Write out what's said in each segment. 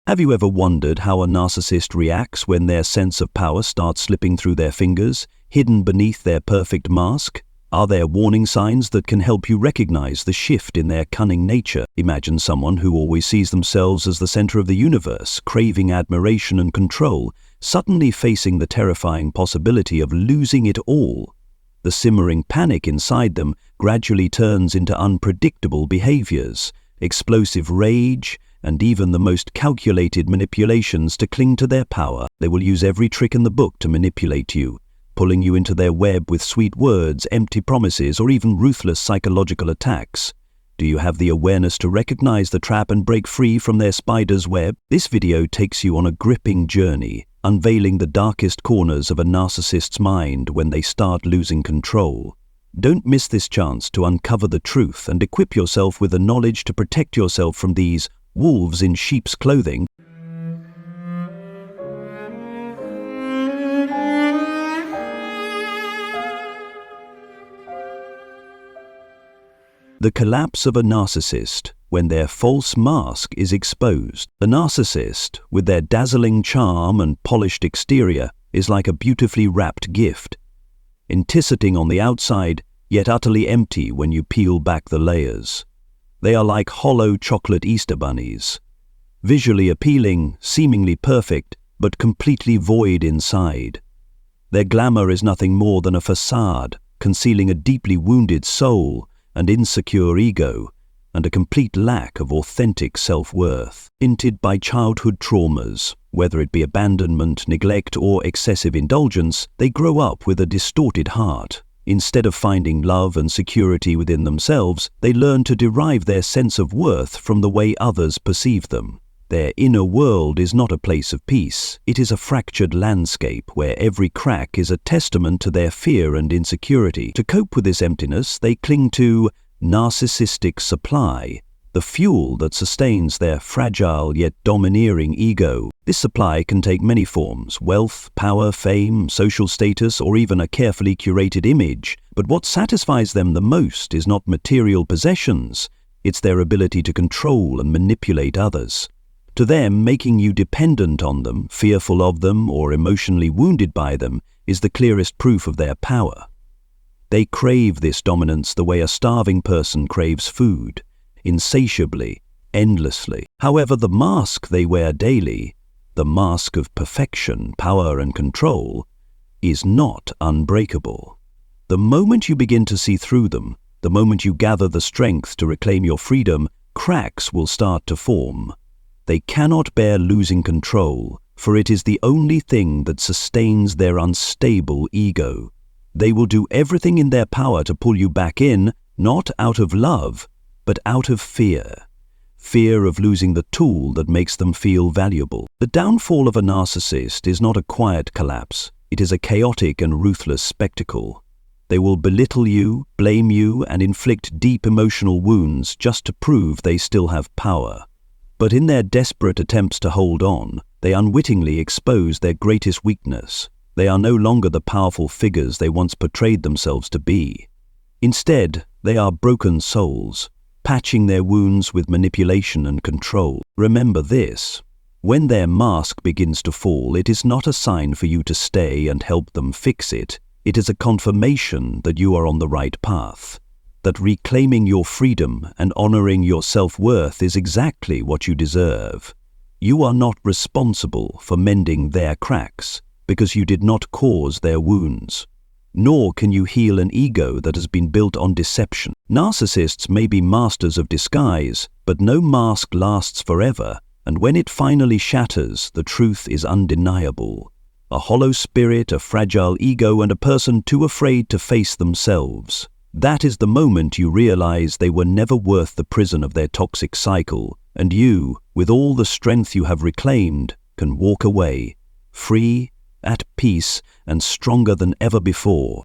Have you ever wondered how a narcissist reacts when their sense of power starts slipping through their fingers, hidden beneath their perfect mask? Are there warning signs that can help you recognize the shift in their cunning nature? Imagine someone who always sees themselves as the center of the universe, craving admiration and control, suddenly facing the terrifying possibility of losing it all. The simmering panic inside them gradually turns into unpredictable behaviors, explosive rage, and even the most calculated manipulations to cling to their power. They will use every trick in the book to manipulate you, pulling you into their web with sweet words, empty promises, or even ruthless psychological attacks. Do you have the awareness to recognize the trap and break free from their spider's web? This video takes you on a gripping journey, unveiling the darkest corners of a narcissist's mind when they start losing control. Don't miss this chance to uncover the truth and equip yourself with the knowledge to protect yourself from these wolves in sheep's clothing. The collapse of a narcissist when their false mask is exposed. The narcissist, with their dazzling charm and polished exterior, is like a beautifully wrapped gift, enticing on the outside, yet utterly empty when you peel back the layers. They are like hollow chocolate Easter bunnies, visually appealing, seemingly perfect, but completely void inside. Their glamour is nothing more than a facade, concealing a deeply wounded soul, an insecure ego, and a complete lack of authentic self-worth. Hinted by childhood traumas, whether it be abandonment, neglect, or excessive indulgence, they grow up with a distorted heart. Instead of finding love and security within themselves, they learn to derive their sense of worth from the way others perceive them. Their inner world is not a place of peace. It is a fractured landscape where every crack is a testament to their fear and insecurity. To cope with this emptiness, they cling to narcissistic supply, the fuel that sustains their fragile yet domineering ego. This supply can take many forms: wealth, power, fame, social status, or even a carefully curated image. But what satisfies them the most is not material possessions, it's their ability to control and manipulate others. To them, making you dependent on them, fearful of them, or emotionally wounded by them is the clearest proof of their power. They crave this dominance the way a starving person craves food, insatiably, endlessly. However, the mask they wear daily, the mask of perfection, power, and control, is not unbreakable. The moment you begin to see through them, the moment you gather the strength to reclaim your freedom, cracks will start to form. They cannot bear losing control, for it is the only thing that sustains their unstable ego. They will do everything in their power to pull you back in, not out of love, but out of fear. Fear of losing the tool that makes them feel valuable. The downfall of a narcissist is not a quiet collapse. It is a chaotic and ruthless spectacle. They will belittle you, blame you, and inflict deep emotional wounds just to prove they still have power. But in their desperate attempts to hold on, they unwittingly expose their greatest weakness. They are no longer the powerful figures they once portrayed themselves to be. Instead, they are broken souls, patching their wounds with manipulation and control. Remember this: when their mask begins to fall, it is not a sign for you to stay and help them fix it. It is a confirmation that you are on the right path, that reclaiming your freedom and honoring your self-worth is exactly what you deserve. You are not responsible for mending their cracks, because you did not cause their wounds. Nor can you heal an ego that has been built on deception. Narcissists may be masters of disguise, but no mask lasts forever, and when it finally shatters, the truth is undeniable. A hollow spirit, a fragile ego, and a person too afraid to face themselves. That is the moment you realize they were never worth the prison of their toxic cycle, and you, with all the strength you have reclaimed, can walk away, free, at peace, and stronger than ever before.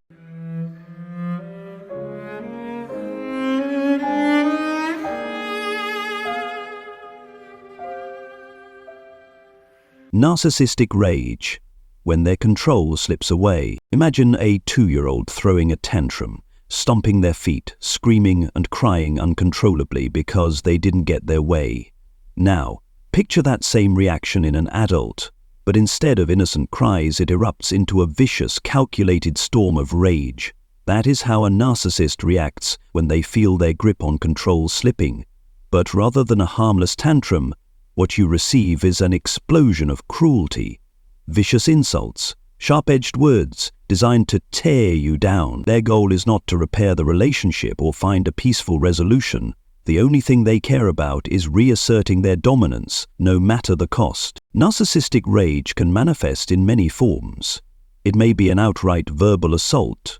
Narcissistic rage. When their control slips away. Imagine a 2-year-old throwing a tantrum, stomping their feet, screaming and crying uncontrollably because they didn't get their way. Now, Picture that same reaction in an adult, but instead of innocent cries, it erupts into a vicious, calculated storm of rage. That is how a narcissist reacts when they feel their grip on control slipping. But rather than a harmless tantrum, what you receive is an explosion of cruelty, vicious insults, sharp-edged words designed to tear you down. Their goal is not to repair the relationship or find a peaceful resolution. The only thing they care about is reasserting their dominance, no matter the cost. Narcissistic rage can manifest in many forms. It may be an outright verbal assault,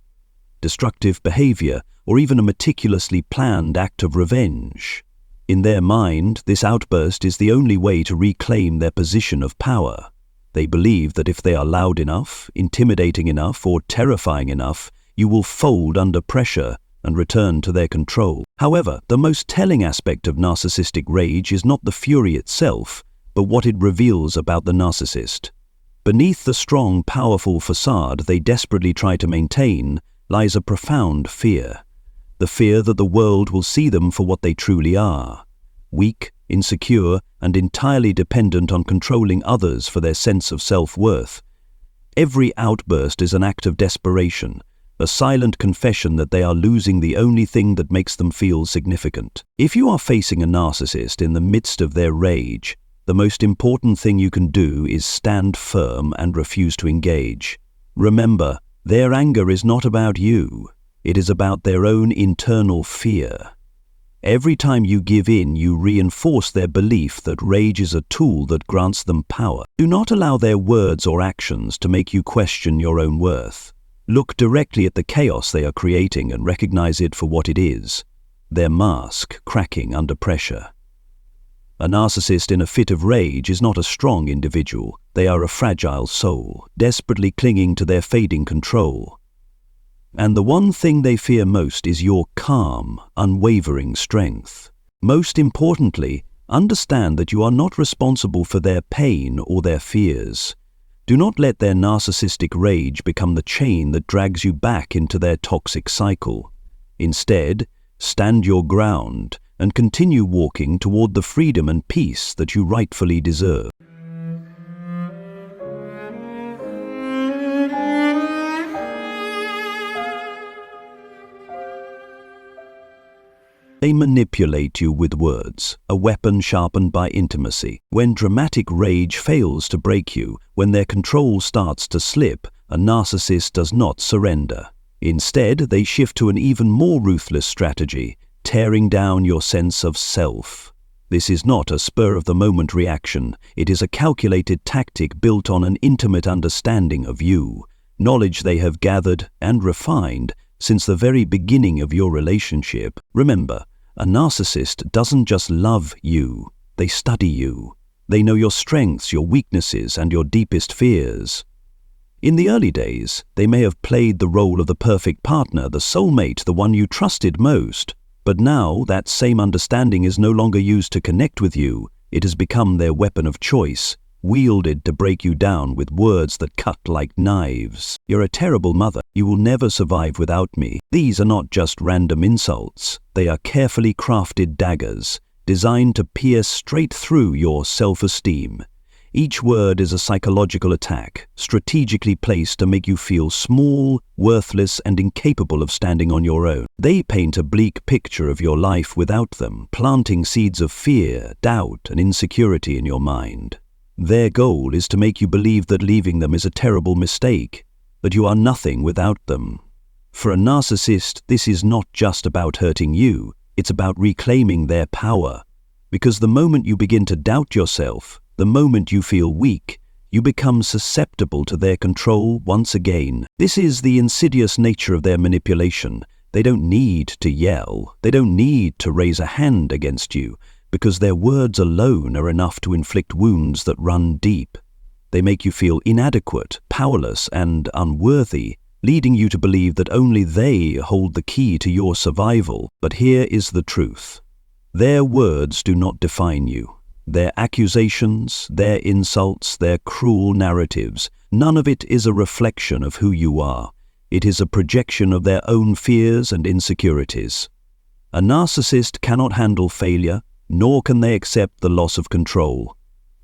destructive behavior, or even a meticulously planned act of revenge. In their mind, this outburst is the only way to reclaim their position of power. They believe that if they are loud enough, intimidating enough, or terrifying enough, you will fold under pressure and return to their control. However, the most telling aspect of narcissistic rage is not the fury itself, but what it reveals about the narcissist. Beneath the strong, powerful facade they desperately try to maintain lies a profound fear. The fear that the world will see them for what they truly are: weak, insecure, and entirely dependent on controlling others for their sense of self-worth. Every outburst is an act of desperation, a silent confession that they are losing the only thing that makes them feel significant. If you are facing a narcissist in the midst of their rage, the most important thing you can do is stand firm and refuse to engage. Remember, their anger is not about you. It is about their own internal fear. Every time you give in, you reinforce their belief that rage is a tool that grants them power. Do not allow their words or actions to make you question your own worth. Look directly at the chaos they are creating and recognize it for what it is: their mask cracking under pressure. A narcissist in a fit of rage is not a strong individual. They are a fragile soul, desperately clinging to their fading control. And the one thing they fear most is your calm, unwavering strength. Most importantly, understand that you are not responsible for their pain or their fears. Do not let their narcissistic rage become the chain that drags you back into their toxic cycle. Instead, stand your ground and continue walking toward the freedom and peace that you rightfully deserve. They manipulate you with words, a weapon sharpened by intimacy. When dramatic rage fails to break you, when their control starts to slip, a narcissist does not surrender. Instead, they shift to an even more ruthless strategy, tearing down your sense of self. This is not a spur-of-the-moment reaction. It is a calculated tactic built on an intimate understanding of you, knowledge they have gathered and refined since the very beginning of your relationship. Remember, a narcissist doesn't just love you, they study you. They know your strengths, your weaknesses, and your deepest fears. In the early days, they may have played the role of the perfect partner, the soulmate, the one you trusted most. But now, that same understanding is no longer used to connect with you. It has become their weapon of choice, wielded to break you down with words that cut like knives. You're a terrible mother. You will never survive without me. These are not just random insults. They are carefully crafted daggers, designed to pierce straight through your self-esteem. Each word is a psychological attack, strategically placed to make you feel small, worthless, and incapable of standing on your own. They paint a bleak picture of your life without them, planting seeds of fear, doubt, and insecurity in your mind. Their goal is to make you believe that leaving them is a terrible mistake, that you are nothing without them. For a narcissist, this is not just about hurting you, it's about reclaiming their power. Because the moment you begin to doubt yourself, the moment you feel weak, you become susceptible to their control once again. This is the insidious nature of their manipulation. They don't need to yell, they don't need to raise a hand against you, because their words alone are enough to inflict wounds that run deep. They make you feel inadequate, powerless, and unworthy, leading you to believe that only they hold the key to your survival. But here is the truth. Their words do not define you. Their accusations, their insults, their cruel narratives, none of it is a reflection of who you are. It is a projection of their own fears and insecurities. A narcissist cannot handle failure, nor can they accept the loss of control.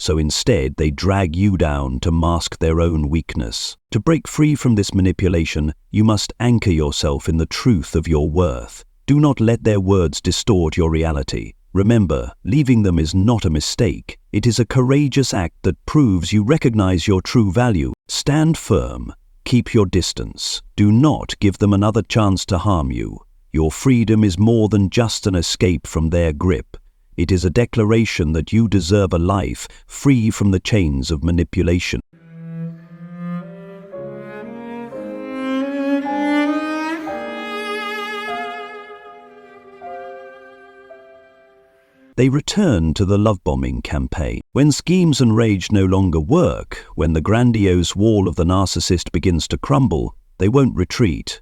So instead, they drag you down to mask their own weakness. To break free from this manipulation, you must anchor yourself in the truth of your worth. Do not let their words distort your reality. Remember, leaving them is not a mistake. It is a courageous act that proves you recognize your true value. Stand firm. Keep your distance. Do not give them another chance to harm you. Your freedom is more than just an escape from their grip. It is a declaration that you deserve a life free from the chains of manipulation. They return to the love-bombing campaign. When schemes and rage no longer work, when the grandiose wall of the narcissist begins to crumble, they won't retreat.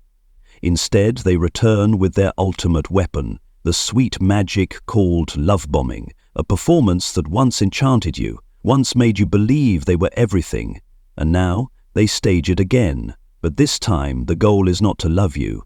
Instead, they return with their ultimate weapon, the sweet magic called love-bombing, a performance that once enchanted you, once made you believe they were everything, and now they stage it again. But this time, the goal is not to love you.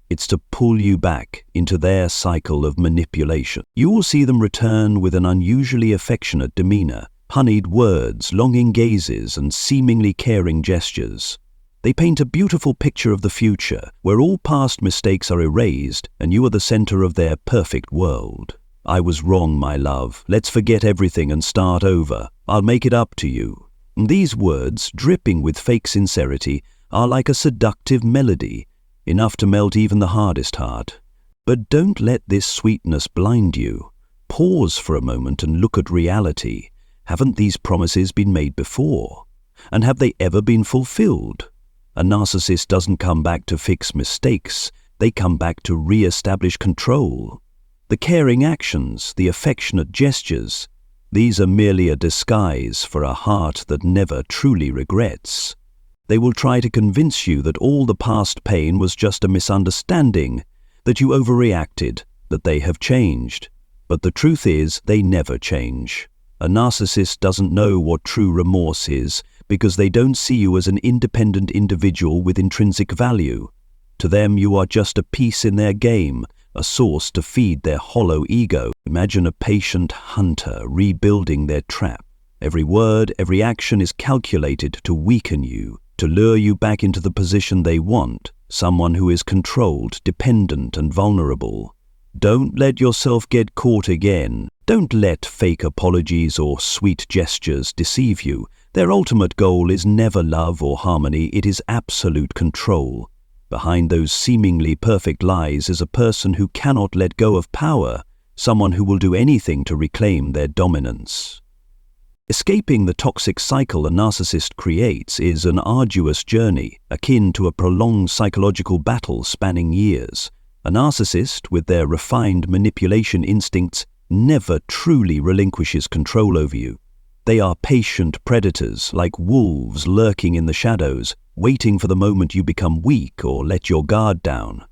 It's to pull you back into their cycle of manipulation. You will see them return with an unusually affectionate demeanor, honeyed words, longing gazes, and seemingly caring gestures. They paint a beautiful picture of the future, where all past mistakes are erased and you are the center of their perfect world. I was wrong, my love. Let's forget everything and start over. I'll make it up to you. And these words, dripping with fake sincerity, are like a seductive melody, enough to melt even the hardest heart. But don't let this sweetness blind you. Pause for a moment and look at reality. Haven't these promises been made before? And have they ever been fulfilled? A narcissist doesn't come back to fix mistakes. They come back to re-establish control. The caring actions, the affectionate gestures, these are merely a disguise for a heart that never truly regrets. They will try to convince you that all the past pain was just a misunderstanding, that you overreacted, that they have changed. But the truth is, they never change. A narcissist doesn't know what true remorse is because they don't see you as an independent individual with intrinsic value. To them, you are just a piece in their game, a source to feed their hollow ego. Imagine a patient hunter rebuilding their trap. Every word, every action is calculated to weaken you, to lure you back into the position they want, someone who is controlled, dependent, and vulnerable. Don't let yourself get caught again. Don't let fake apologies or sweet gestures deceive you. Their ultimate goal is never love or harmony, it is absolute control. Behind those seemingly perfect lies is a person who cannot let go of power, someone who will do anything to reclaim their dominance. Escaping the toxic cycle a narcissist creates is an arduous journey, akin to a prolonged psychological battle spanning years. A narcissist, with their refined manipulation instincts, never truly relinquishes control over you. They are patient predators, like wolves lurking in the shadows, waiting for the moment you become weak or let your guard down.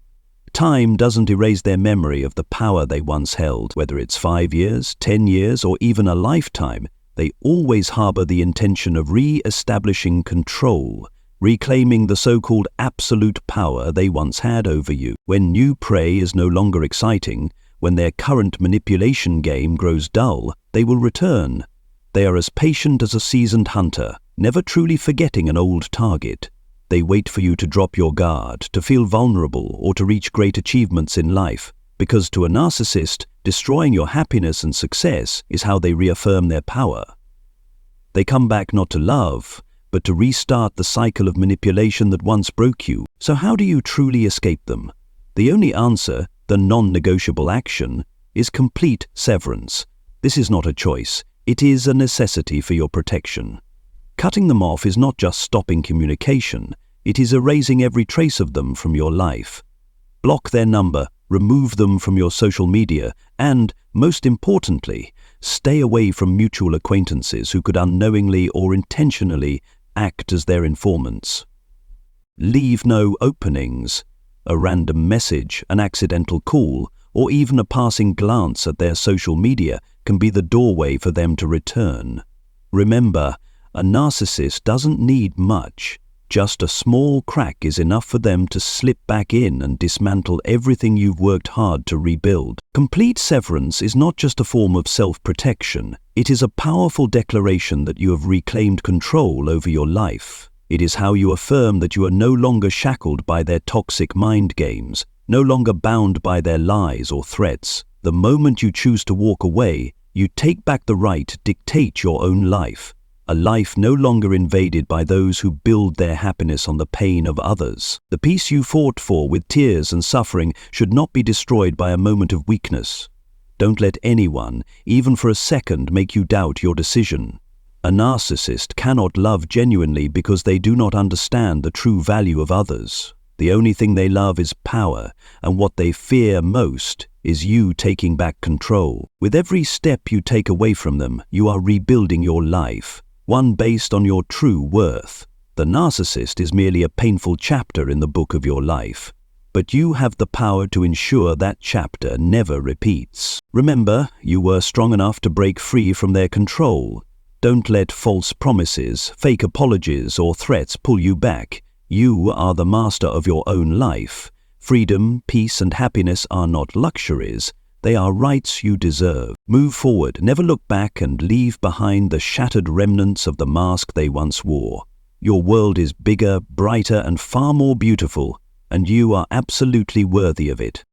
Time doesn't erase their memory of the power they once held. Whether it's 5 years, 10 years, or even a lifetime, they always harbor the intention of re-establishing control, reclaiming the so-called absolute power they once had over you. When new prey is no longer exciting, when their current manipulation game grows dull, they will return. They are as patient as a seasoned hunter, never truly forgetting an old target. They wait for you to drop your guard, to feel vulnerable, or to reach great achievements in life, because to a narcissist, destroying your happiness and success is how they reaffirm their power. They come back not to love, but to restart the cycle of manipulation that once broke you. So how do you truly escape them? The only answer, the non-negotiable action, is complete severance. This is not a choice. It is a necessity for your protection. Cutting them off is not just stopping communication, it is erasing every trace of them from your life. Block their number, remove them from your social media, and, most importantly, stay away from mutual acquaintances who could unknowingly or intentionally act as their informants. Leave no openings. A random message, an accidental call, or even a passing glance at their social media can be the doorway for them to return. Remember, a narcissist doesn't need much. Just a small crack is enough for them to slip back in and dismantle everything you've worked hard to rebuild. Complete severance is not just a form of self-protection. It is a powerful declaration that you have reclaimed control over your life. It is how you affirm that you are no longer shackled by their toxic mind games, no longer bound by their lies or threats. The moment you choose to walk away, you take back the right to dictate your own life. A life no longer invaded by those who build their happiness on the pain of others. The peace you fought for with tears and suffering should not be destroyed by a moment of weakness. Don't let anyone, even for a second, make you doubt your decision. A narcissist cannot love genuinely because they do not understand the true value of others. The only thing they love is power, and what they fear most is you taking back control. With every step you take away from them, you are rebuilding your life, one based on your true worth. The narcissist is merely a painful chapter in the book of your life, but you have the power to ensure that chapter never repeats. Remember, you were strong enough to break free from their control. Don't let false promises, fake apologies, or threats pull you back. You are the master of your own life. Freedom, peace, and happiness are not luxuries. They are rights you deserve. Move forward, never look back, and leave behind the shattered remnants of the mask they once wore. Your world is bigger, brighter, and far more beautiful, and you are absolutely worthy of it.